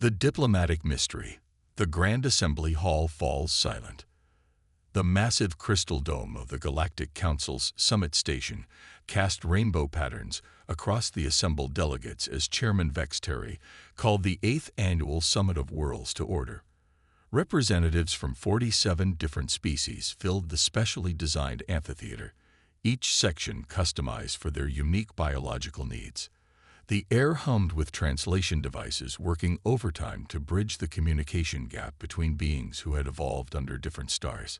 The diplomatic mystery. The Grand Assembly Hall falls silent. The massive crystal dome of the Galactic Council's summit station cast rainbow patterns across the assembled delegates as Chairman Vex Terry called the 8th Annual Summit of Worlds to order. Representatives from 47 different species filled the specially designed amphitheater, each section customized for their unique biological needs. The air hummed with translation devices working overtime to bridge the communication gap between beings who had evolved under different stars.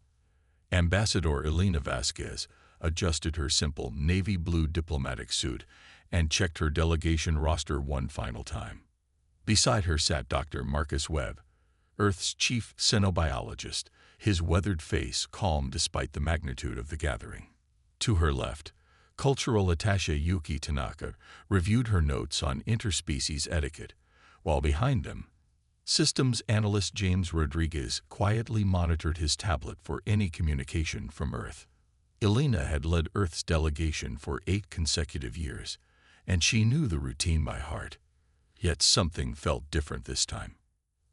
Ambassador Elena Vasquez adjusted her simple navy blue diplomatic suit and checked her delegation roster one final time. Beside her sat Dr. Marcus Webb, Earth's chief xenobiologist, his weathered face calm despite the magnitude of the gathering. To her left, cultural attaché Yuki Tanaka reviewed her notes on interspecies etiquette, while behind them, systems analyst James Rodriguez quietly monitored his tablet for any communication from Earth. Elena had led Earth's delegation for 8 consecutive years, and she knew the routine by heart. Yet something felt different this time.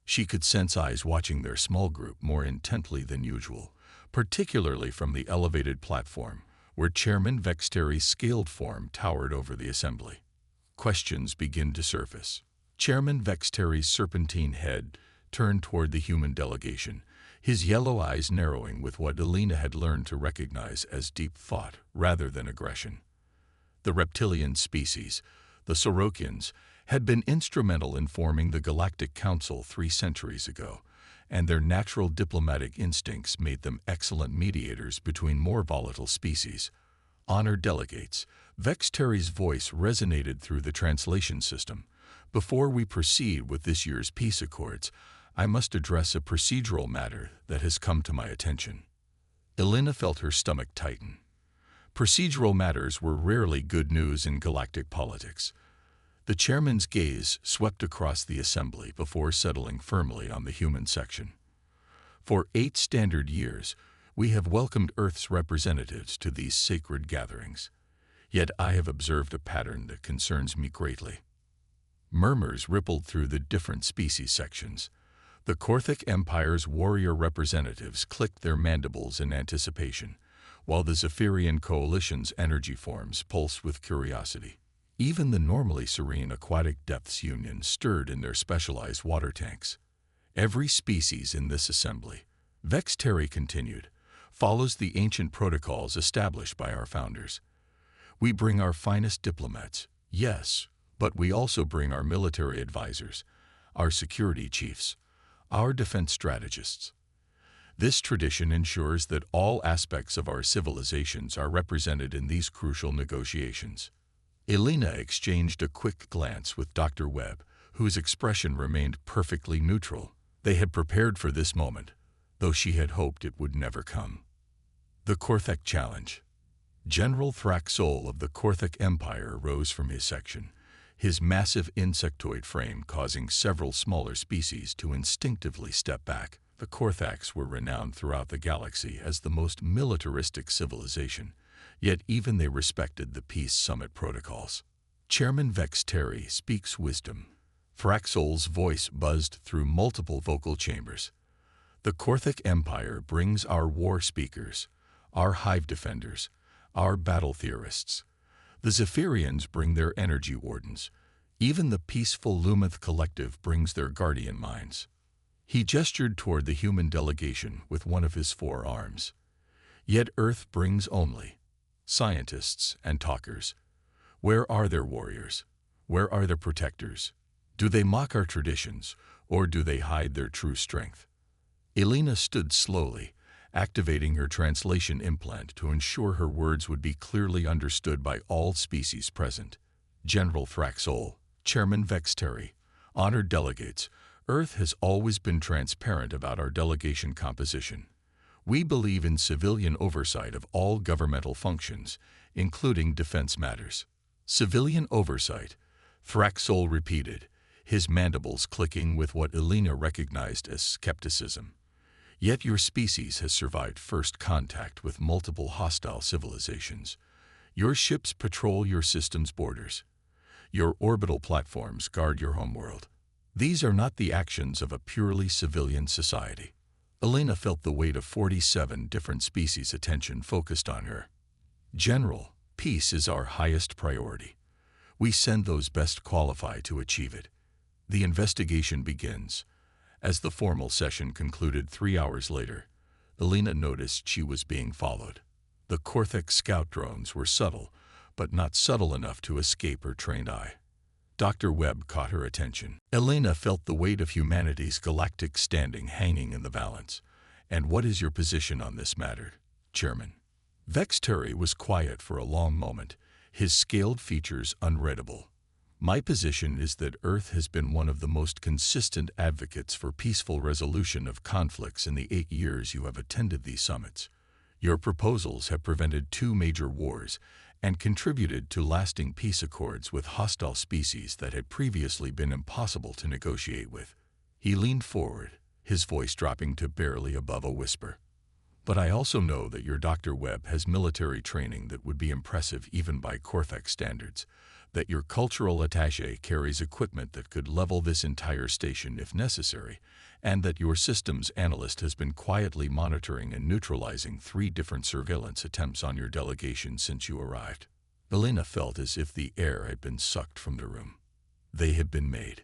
She could sense eyes watching their small group more intently than usual, particularly from the elevated platform, where Chairman Vex Terry's scaled form towered over the assembly. Questions began to surface. Chairman Vex Terry's serpentine head turned toward the human delegation, his yellow eyes narrowing with what Elena had learned to recognize as deep thought rather than aggression. The reptilian species, the Sorokians, had been instrumental in forming the Galactic Council 3 centuries ago, and their natural diplomatic instincts made them excellent mediators between more volatile species. Honored delegates, Vex Terry's voice resonated through the translation system. Before we proceed with this year's peace accords, I must address a procedural matter that has come to my attention. Elena felt her stomach tighten. Procedural matters were rarely good news in galactic politics. The chairman's gaze swept across the assembly before settling firmly on the human section. For 8 standard years, we have welcomed Earth's representatives to these sacred gatherings. Yet I have observed a pattern that concerns me greatly. Murmurs rippled through the different species sections. The Korthic Empire's warrior representatives clicked their mandibles in anticipation, while the Zephyrian Coalition's energy forms pulsed with curiosity. Even the normally serene Aquatic Depths Union stirred in their specialized water tanks. Every species in this assembly, Vex Terry continued, follows the ancient protocols established by our founders. We bring our finest diplomats, yes, but we also bring our military advisors, our security chiefs, our defense strategists. This tradition ensures that all aspects of our civilizations are represented in these crucial negotiations. Elena exchanged a quick glance with Dr. Webb, whose expression remained perfectly neutral. They had prepared for this moment, though she had hoped it would never come. The Korthek Challenge. General Thraxol of the Korthek Empire rose from his section, his massive insectoid frame causing several smaller species to instinctively step back. The Korthaks were renowned throughout the galaxy as the most militaristic civilization, yet even they respected the Peace Summit protocols. Chairman Vex Terry speaks wisdom. Thraxol's voice buzzed through multiple vocal chambers. The Korthik Empire brings our war speakers, our hive defenders, our battle theorists. The Zephyrians bring their energy wardens. Even the peaceful Luminth Collective brings their guardian minds. He gestured toward the human delegation with one of his 4 arms. Yet Earth brings only scientists and talkers. Where are their warriors? Where are their protectors? Do they mock our traditions, or do they hide their true strength? Elena stood slowly, activating her translation implant to ensure her words would be clearly understood by all species present. General Thraxol, Chairman Vex Terry, honored delegates, Earth has always been transparent about our delegation composition. We believe in civilian oversight of all governmental functions, including defense matters. Civilian oversight, Thraxol repeated, his mandibles clicking with what Elena recognized as skepticism. Yet your species has survived first contact with multiple hostile civilizations. Your ships patrol your system's borders. Your orbital platforms guard your homeworld. These are not the actions of a purely civilian society. Elena felt the weight of 47 different species' attention focused on her. General, peace is our highest priority. We send those best qualified to achieve it. The investigation begins. As the formal session concluded 3 hours later, Elena noticed she was being followed. The Cortex scout drones were subtle, but not subtle enough to escape her trained eye. Dr. Webb caught her attention. Elena felt the weight of humanity's galactic standing hanging in the balance. "And what is your position on this matter, Chairman?" Vex Terry was quiet for a long moment, his scaled features unreadable. "My position is that Earth has been one of the most consistent advocates for peaceful resolution of conflicts in the 8 years you have attended these summits. Your proposals have prevented 2 major wars and contributed to lasting peace accords with hostile species that had previously been impossible to negotiate with." He leaned forward, his voice dropping to barely above a whisper. "But I also know that your Dr. Webb has military training that would be impressive even by Cortex standards, that your cultural attaché carries equipment that could level this entire station if necessary, and that your systems analyst has been quietly monitoring and neutralizing 3 different surveillance attempts on your delegation since you arrived." Elena felt as if the air had been sucked from the room. They had been made.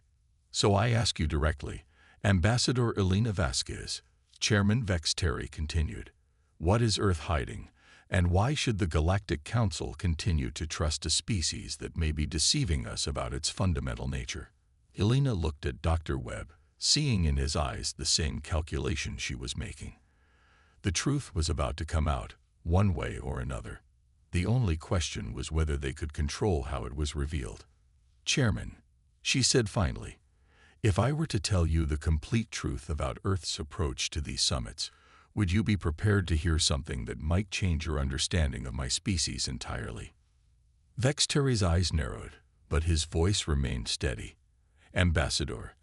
"So I ask you directly, Ambassador Elena Vasquez," Chairman Vex Terry continued, "what is Earth hiding? And why should the Galactic Council continue to trust a species that may be deceiving us about its fundamental nature?" Elena looked at Dr. Webb, seeing in his eyes the same calculation she was making. The truth was about to come out, one way or another. The only question was whether they could control how it was revealed. "Chairman," she said finally, "if I were to tell you the complete truth about Earth's approach to these summits, would you be prepared to hear something that might change your understanding of my species entirely?" Vex Terry's eyes narrowed, but his voice remained steady. "Ambassador,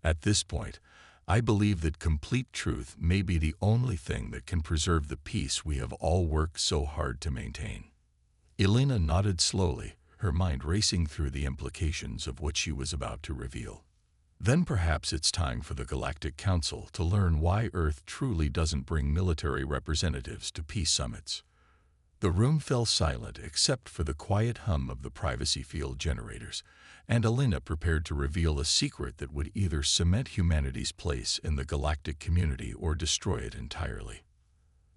at this point, I believe that complete truth may be the only thing that can preserve the peace we have all worked so hard to maintain." Elena nodded slowly, her mind racing through the implications of what she was about to reveal. "Then perhaps it's time for the Galactic Council to learn why Earth truly doesn't bring military representatives to peace summits." The room fell silent except for the quiet hum of the privacy field generators, and Elena prepared to reveal a secret that would either cement humanity's place in the galactic community or destroy it entirely.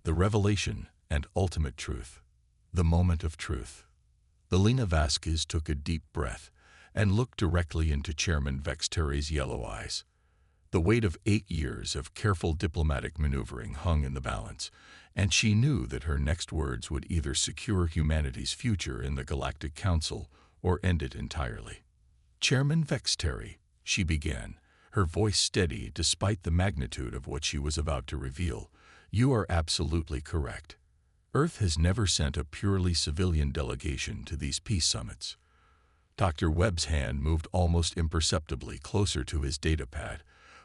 The revelation and ultimate truth. The moment of truth. Elena Vasquez took a deep breath and looked directly into Chairman Vex Terry's yellow eyes. The weight of 8 years of careful diplomatic maneuvering hung in the balance, and she knew that her next words would either secure humanity's future in the Galactic Council or end it entirely. "Chairman Vex Terry," she began, her voice steady despite the magnitude of what she was about to reveal, "you are absolutely correct. Earth has never sent a purely civilian delegation to these peace summits." Dr. Webb's hand moved almost imperceptibly closer to his datapad,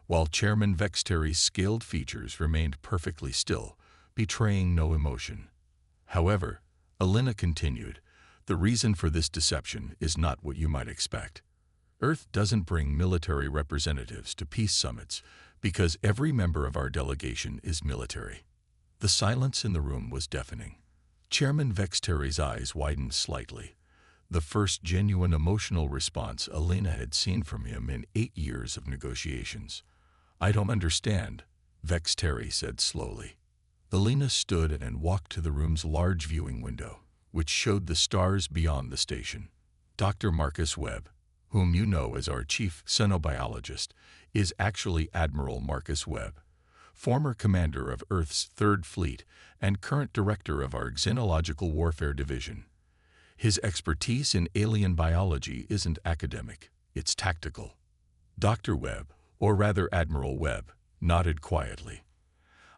while Chairman Vex Terry's scaled features remained perfectly still, betraying no emotion. "However," Elena continued, "the reason for this deception is not what you might expect. Earth doesn't bring military representatives to peace summits because every member of our delegation is military." The silence in the room was deafening. Chairman Vex Terry's eyes widened slightly, the first genuine emotional response Elena had seen from him in 8 years of negotiations. "I don't understand," Vex Terry said slowly. Elena stood and walked to the room's large viewing window, which showed the stars beyond the station. "Dr. Marcus Webb, whom you know as our chief xenobiologist, is actually Admiral Marcus Webb, former commander of Earth's 3rd Fleet and current director of our Xenological Warfare Division. His expertise in alien biology isn't academic, it's tactical." Dr. Webb, or rather Admiral Webb, nodded quietly.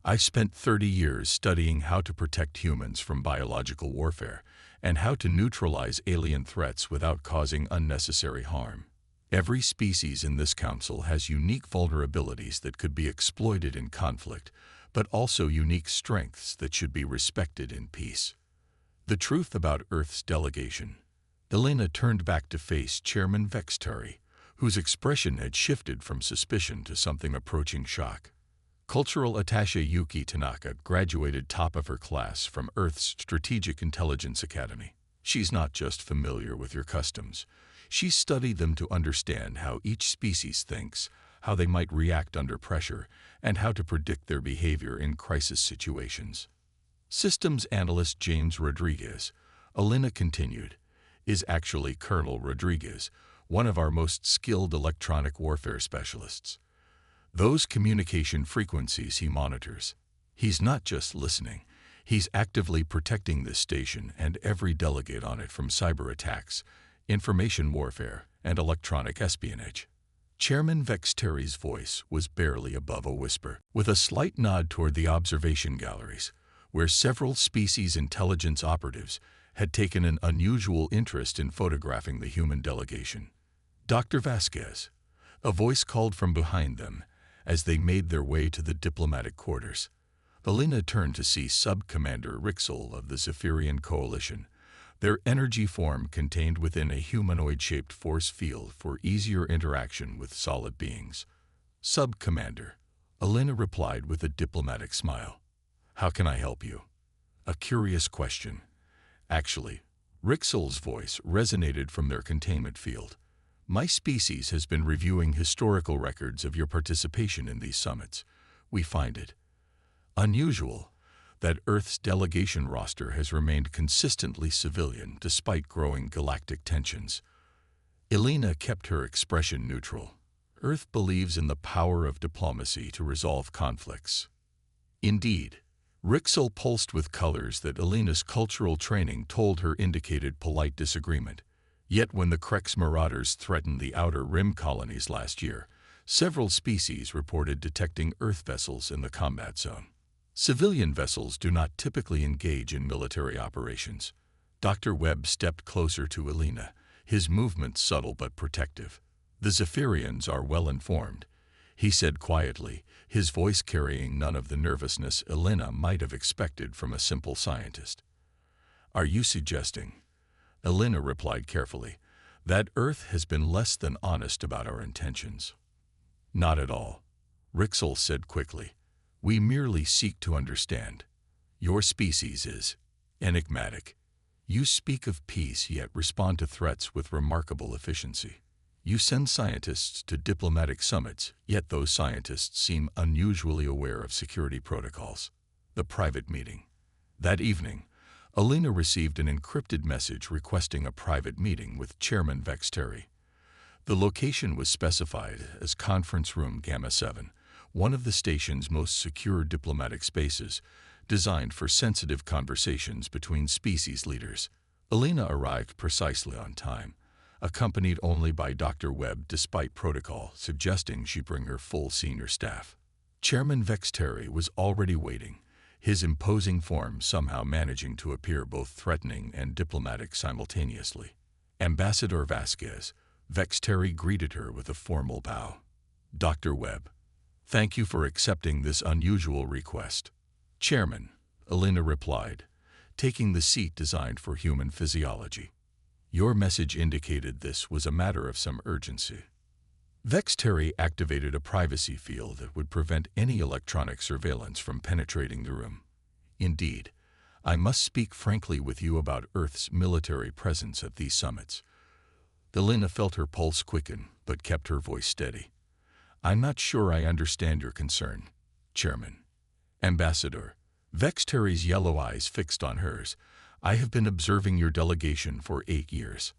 "I spent 30 years studying how to protect humans from biological warfare and how to neutralize alien threats without causing unnecessary harm. Every species in this council has unique vulnerabilities that could be exploited in conflict, but also unique strengths that should be respected in peace. The truth about Earth's delegation." Elena turned back to face Chairman Vex Terry, whose expression had shifted from suspicion to something approaching shock. Cultural attaché Yuki Tanaka graduated top of her class from Earth's Strategic Intelligence Academy. She's not just familiar with your customs. She's studied them to understand how each species thinks, how they might react under pressure, and how to predict their behavior in crisis situations. Systems analyst James Rodriguez, Alina continued, is actually Colonel Rodriguez, one of our most skilled electronic warfare specialists. Those communication frequencies he monitors. He's not just listening. He's actively protecting this station and every delegate on it from cyber attacks, information warfare, and electronic espionage. Chairman Vexteri's voice was barely above a whisper, with a slight nod toward the observation galleries, where several species intelligence operatives had taken an unusual interest in photographing the human delegation. Dr. Vasquez, a voice called from behind them as they made their way to the diplomatic quarters. Alina turned to see Sub-Commander Rixel of the Zephyrian Coalition, their energy form contained within a humanoid-shaped force field for easier interaction with solid beings. Sub-Commander, Alina replied with a diplomatic smile. How can I help you? A curious question. Actually, Rixel's voice resonated from their containment field. My species has been reviewing historical records of your participation in these summits. We find it unusual that Earth's delegation roster has remained consistently civilian despite growing galactic tensions. Alina kept her expression neutral. Earth believes in the power of diplomacy to resolve conflicts. Indeed, Rixel pulsed with colors that Alina's cultural training told her indicated polite disagreement. Yet when the Krex marauders threatened the Outer Rim colonies last year, several species reported detecting Earth vessels in the combat zone. Civilian vessels do not typically engage in military operations. Dr. Webb stepped closer to Alina, his movements subtle but protective. The Zephyrians are well informed, he said quietly, his voice carrying none of the nervousness Alina might have expected from a simple scientist. Are you suggesting, Alina replied carefully, that Earth has been less than honest about our intentions? Not at all, Rixel said quickly. We merely seek to understand. Your species is enigmatic. You speak of peace yet respond to threats with remarkable efficiency. You send scientists to diplomatic summits, yet those scientists seem unusually aware of security protocols. The private meeting. That evening, Alina received an encrypted message requesting a private meeting with Chairman Vexteri. The location was specified as Conference Room Gamma 7, one of the station's most secure diplomatic spaces, designed for sensitive conversations between species leaders. Alina arrived precisely on time, accompanied only by Dr. Webb despite protocol suggesting she bring her full senior staff. Chairman Vexteri was already waiting, his imposing form somehow managing to appear both threatening and diplomatic simultaneously. Ambassador Vasquez, Vexteri greeted her with a formal bow. Dr. Webb, thank you for accepting this unusual request. Chairman, Alina replied, taking the seat designed for human physiology. Your message indicated this was a matter of some urgency. Vexteri activated a privacy field that would prevent any electronic surveillance from penetrating the room. Indeed, I must speak frankly with you about Earth's military presence at these summits. Alina felt her pulse quicken, but kept her voice steady. I'm not sure I understand your concern, Chairman. Ambassador, Vexteri's yellow eyes fixed on hers. I have been observing your delegation for 8 years.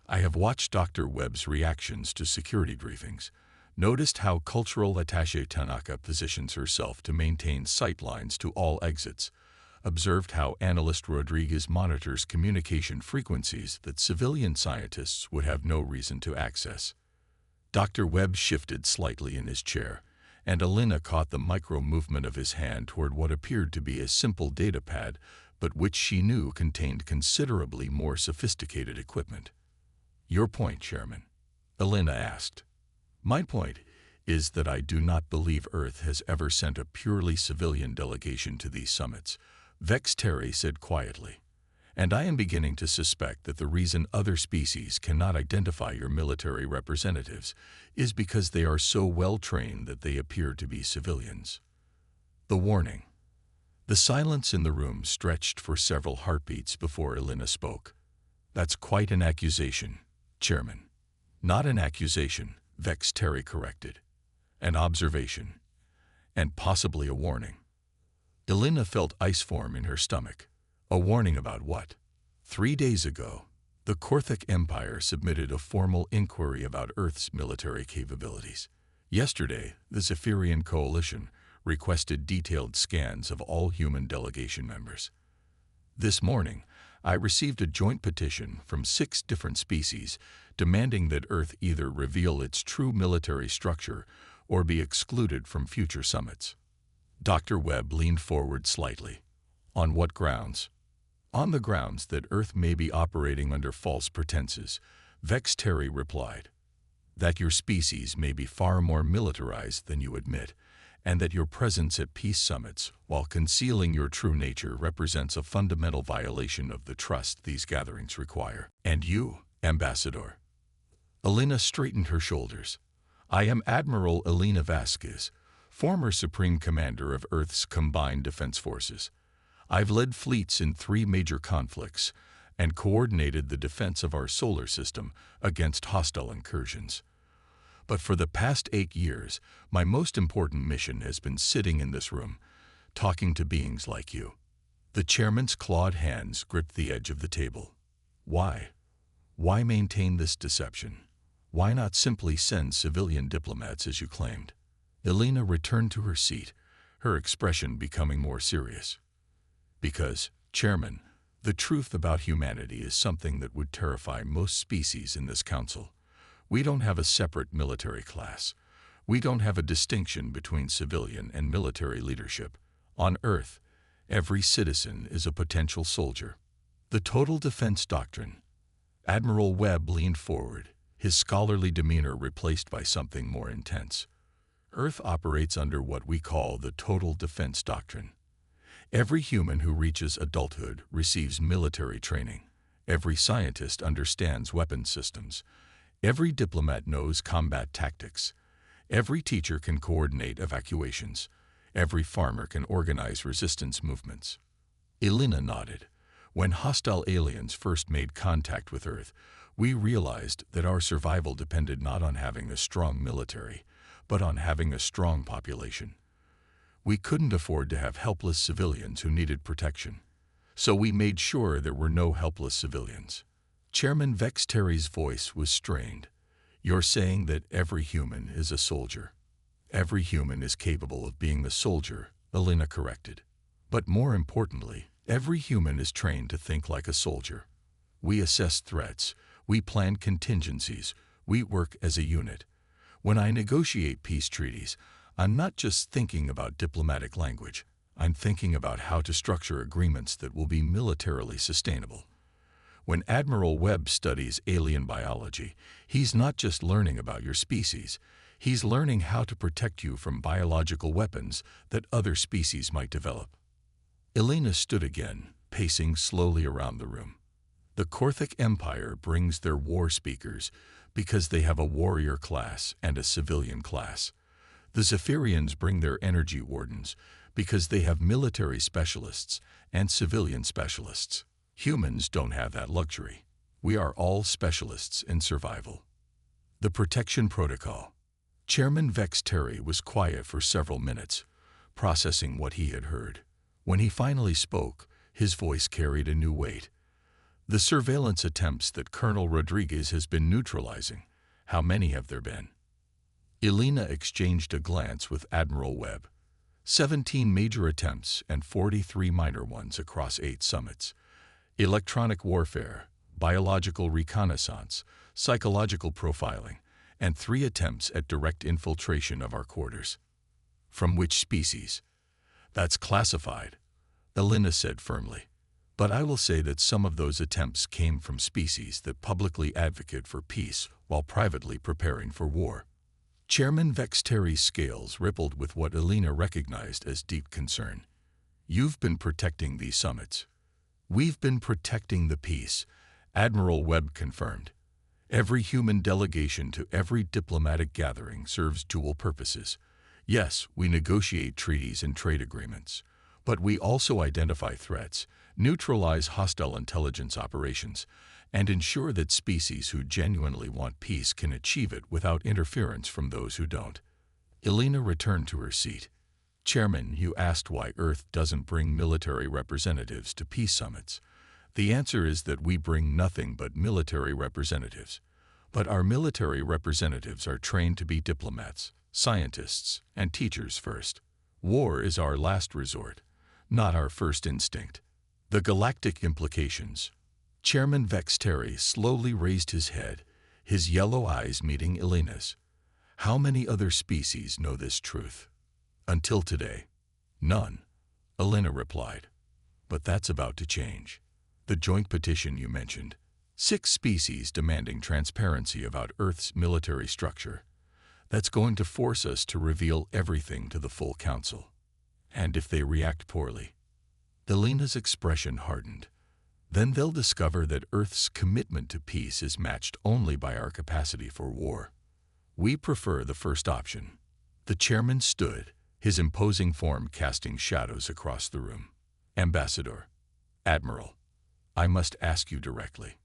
I have watched Dr. Webb's reactions to security briefings, noticed how cultural attaché Tanaka positions herself to maintain sightlines to all exits, observed how analyst Rodriguez monitors communication frequencies that civilian scientists would have no reason to access. Dr. Webb shifted slightly in his chair, and Alina caught the micro-movement of his hand toward what appeared to be a simple data pad, but which she knew contained considerably more sophisticated equipment. Your point, Chairman? Alina asked. My point is that I do not believe Earth has ever sent a purely civilian delegation to these summits, Vexteri said quietly. And I am beginning to suspect that the reason other species cannot identify your military representatives is because they are so well trained that they appear to be civilians. The warning. The silence in the room stretched for several heartbeats before Elena spoke. That's quite an accusation, Chairman. Not an accusation, Vex Terry corrected. An observation. And possibly a warning. Elena felt ice form in her stomach. A warning about what? 3 days ago, the Corthic Empire submitted a formal inquiry about Earth's military capabilities. Yesterday, the Zephyrian Coalition requested detailed scans of all human delegation members. This morning, I received a joint petition from 6 different species demanding that Earth either reveal its true military structure or be excluded from future summits. Dr. Webb leaned forward slightly. On what grounds? On the grounds that Earth may be operating under false pretenses, Vex Terry replied. That your species may be far more militarized than you admit, and that your presence at peace summits while concealing your true nature represents a fundamental violation of the trust these gatherings require. And you, Ambassador? Elena straightened her shoulders. I am Admiral Elena Vasquez, former Supreme Commander of Earth's Combined Defense Forces. I've led fleets in 3 major conflicts and coordinated the defense of our solar system against hostile incursions. But for the past 8 years, my most important mission has been sitting in this room, talking to beings like you. The chairman's clawed hands gripped the edge of the table. Why? Why maintain this deception? Why not simply send civilian diplomats as you claimed? Elena returned to her seat, her expression becoming more serious. Because, Chairman, the truth about humanity is something that would terrify most species in this council. We don't have a separate military class. We don't have a distinction between civilian and military leadership. On Earth, every citizen is a potential soldier. The total defense doctrine. Admiral Webb leaned forward, his scholarly demeanor replaced by something more intense. Earth operates under what we call the total defense doctrine. Every human who reaches adulthood receives military training. Every scientist understands weapons systems. Every diplomat knows combat tactics. Every teacher can coordinate evacuations. Every farmer can organize resistance movements. Elena nodded. When hostile aliens first made contact with Earth, we realized that our survival depended not on having a strong military, but on having a strong population. We couldn't afford to have helpless civilians who needed protection, so we made sure there were no helpless civilians. Chairman Vex Terry's voice was strained. You're saying that every human is a soldier. Every human is capable of being a soldier, Elena corrected. But more importantly, every human is trained to think like a soldier. We assess threats, we plan contingencies, we work as a unit. When I negotiate peace treaties, I'm not just thinking about diplomatic language. I'm thinking about how to structure agreements that will be militarily sustainable. When Admiral Webb studies alien biology, he's not just learning about your species. He's learning how to protect you from biological weapons that other species might develop. Elena stood again, pacing slowly around the room. The Corthic Empire brings their war speakers because they have a warrior class and a civilian class. The Zephyrians bring their energy wardens because they have military specialists and civilian specialists. Humans don't have that luxury. We are all specialists in survival. The Protection Protocol. Chairman Vex Terry was quiet for several minutes, processing what he had heard. When he finally spoke, his voice carried a new weight. The surveillance attempts that Colonel Rodriguez has been neutralizing, how many have there been? Elena exchanged a glance with Admiral Webb. 17 major attempts and 43 minor ones across 8 summits. Electronic warfare, biological reconnaissance, psychological profiling, and 3 attempts at direct infiltration of our quarters. From which species? That's classified, Elena said firmly. But I will say that some of those attempts came from species that publicly advocate for peace while privately preparing for war. Chairman Vex Terry's scales rippled with what Elena recognized as deep concern. You've been protecting these summits. "We've been protecting the peace," Admiral Webb confirmed. "Every human delegation to every diplomatic gathering serves dual purposes. Yes, we negotiate treaties and trade agreements, but we also identify threats, neutralize hostile intelligence operations, and ensure that species who genuinely want peace can achieve it without interference from those who don't." Elena returned to her seat. "Chairman, you asked why Earth doesn't bring military representatives to peace summits. The answer is that we bring nothing but military representatives. But our military representatives are trained to be diplomats, scientists, and teachers first. War is our last resort, not our first instinct." The galactic implications. Chairman Vexteri slowly raised his head, his yellow eyes meeting Elena's. "How many other species know this truth?" "Until today, none," Elena replied. "But that's about to change. The joint petition you mentioned, 6 species demanding transparency about Earth's military structure. That's going to force us to reveal everything to the full council. And if they react poorly," Elena's expression hardened, "then they'll discover that Earth's commitment to peace is matched only by our capacity for war. We prefer the first option." The chairman stood, his imposing form casting shadows across the room. "Ambassador, Admiral, I must ask you directly.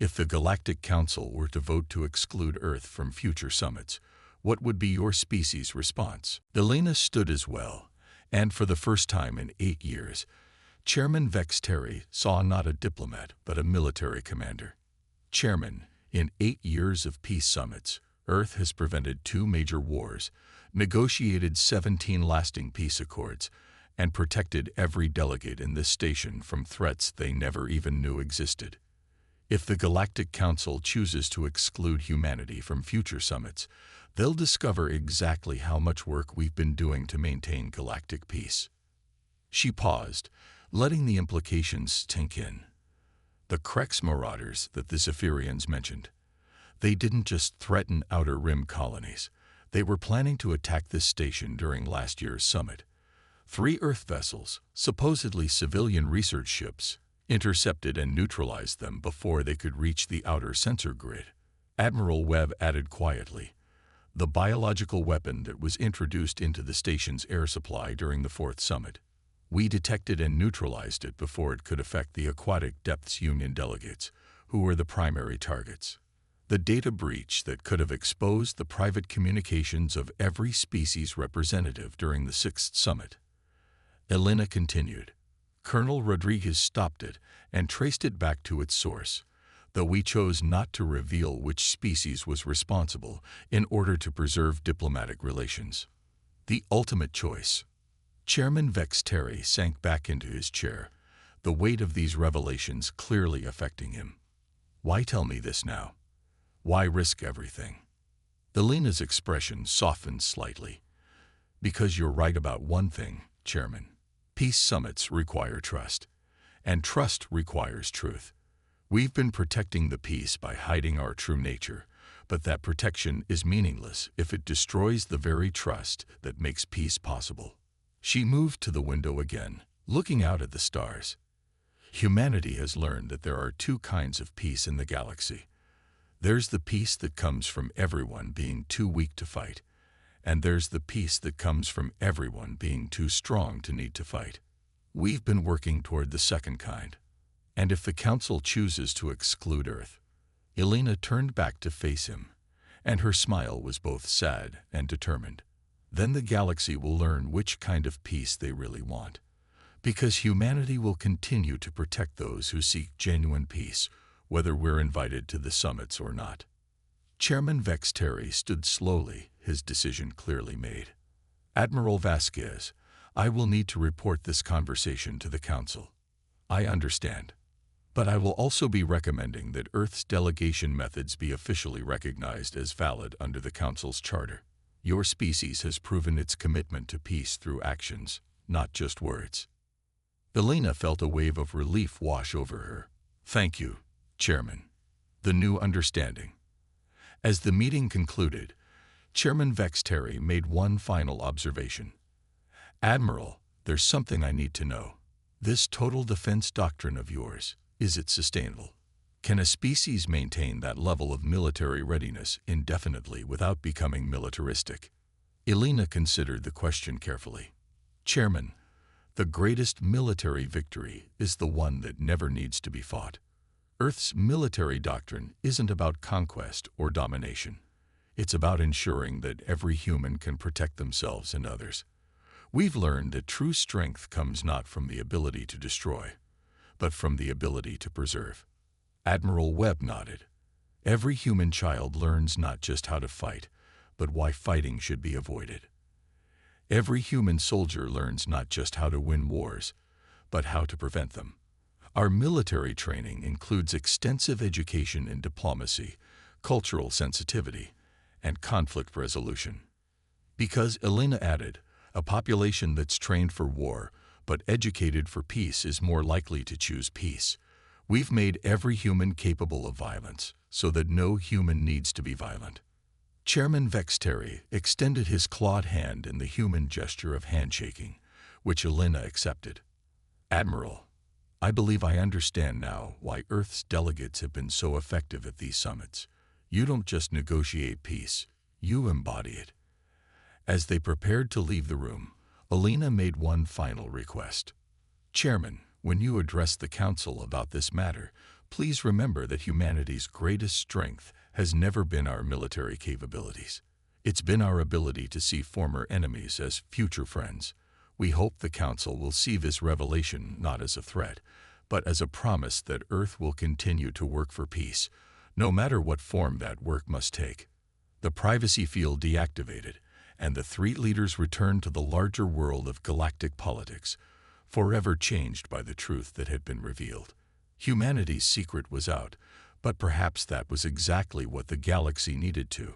If the Galactic Council were to vote to exclude Earth from future summits, what would be your species' response?" Elena stood as well, and for the first time in 8 years, Chairman Vexteri saw not a diplomat but a military commander. "Chairman, in 8 years of peace summits, Earth has prevented 2 major wars, negotiated 17 lasting peace accords, and protected every delegate in this station from threats they never even knew existed. If the Galactic Council chooses to exclude humanity from future summits, they'll discover exactly how much work we've been doing to maintain galactic peace." She paused, letting the implications sink in. The Krex marauders that the Zephyrians mentioned. They didn't just threaten Outer Rim colonies. They were planning to attack this station during last year's summit. 3 Earth vessels, supposedly civilian research ships, intercepted and neutralized them before they could reach the outer sensor grid. Admiral Webb added quietly, "The biological weapon that was introduced into the station's air supply during the 4th summit. We detected and neutralized it before it could affect the Aquatic Depths Union delegates, who were the primary targets. The data breach that could have exposed the private communications of every species representative during the 6th summit." Elena continued, "Colonel Rodriguez stopped it and traced it back to its source, though we chose not to reveal which species was responsible in order to preserve diplomatic relations. The ultimate choice." Chairman Vexteri sank back into his chair, the weight of these revelations clearly affecting him. "Why tell me this now? Why risk everything?" Elena's expression softened slightly. "Because you're right about one thing, Chairman. Peace summits require trust, and trust requires truth. We've been protecting the peace by hiding our true nature, but that protection is meaningless if it destroys the very trust that makes peace possible." She moved to the window again, looking out at the stars. "Humanity has learned that there are 2 kinds of peace in the galaxy. There's the peace that comes from everyone being too weak to fight, and there's the peace that comes from everyone being too strong to need to fight. We've been working toward the second kind. And if the Council chooses to exclude Earth," Elena turned back to face him, and her smile was both sad and determined, "then the galaxy will learn which kind of peace they really want. Because humanity will continue to protect those who seek genuine peace, whether we're invited to the summits or not." Chairman Vexteri stood slowly, his decision clearly made. "Admiral Vasquez, I will need to report this conversation to the Council. I understand. But I will also be recommending that Earth's delegation methods be officially recognized as valid under the Council's charter. Your species has proven its commitment to peace through actions, not just words." Elena felt a wave of relief wash over her. "Thank you, Chairman. The new understanding." As the meeting concluded, Chairman Vexteri made one final observation. "Admiral, there's something I need to know. This total defense doctrine of yours, is it sustainable? Can a species maintain that level of military readiness indefinitely without becoming militaristic? Elena considered the question carefully. Chairman, the greatest military victory is the one that never needs to be fought. Earth's military doctrine isn't about conquest or domination. It's about ensuring that every human can protect themselves and others. We've learned that true strength comes not from the ability to destroy, but from the ability to preserve. Admiral Webb nodded. Every human child learns not just how to fight, but why fighting should be avoided. Every human soldier learns not just how to win wars, but how to prevent them. Our military training includes extensive education in diplomacy, cultural sensitivity, and conflict resolution. Because, Elena added, a population that's trained for war but educated for peace is more likely to choose peace. We've made every human capable of violence, so that no human needs to be violent. Chairman Vexteri extended his clawed hand in the human gesture of handshaking, which Elena accepted. Admiral, I believe I understand now why Earth's delegates have been so effective at these summits. You don't just negotiate peace, you embody it. As they prepared to leave the room, Elena made one final request. Chairman, when you address the Council about this matter, please remember that humanity's greatest strength has never been our military capabilities. It's been our ability to see former enemies as future friends. We hope the Council will see this revelation not as a threat, but as a promise that Earth will continue to work for peace, no matter what form that work must take. The privacy field deactivated, and the three leaders returned to the larger world of galactic politics, forever changed by the truth that had been revealed. Humanity's secret was out, but perhaps that was exactly what the galaxy needed to.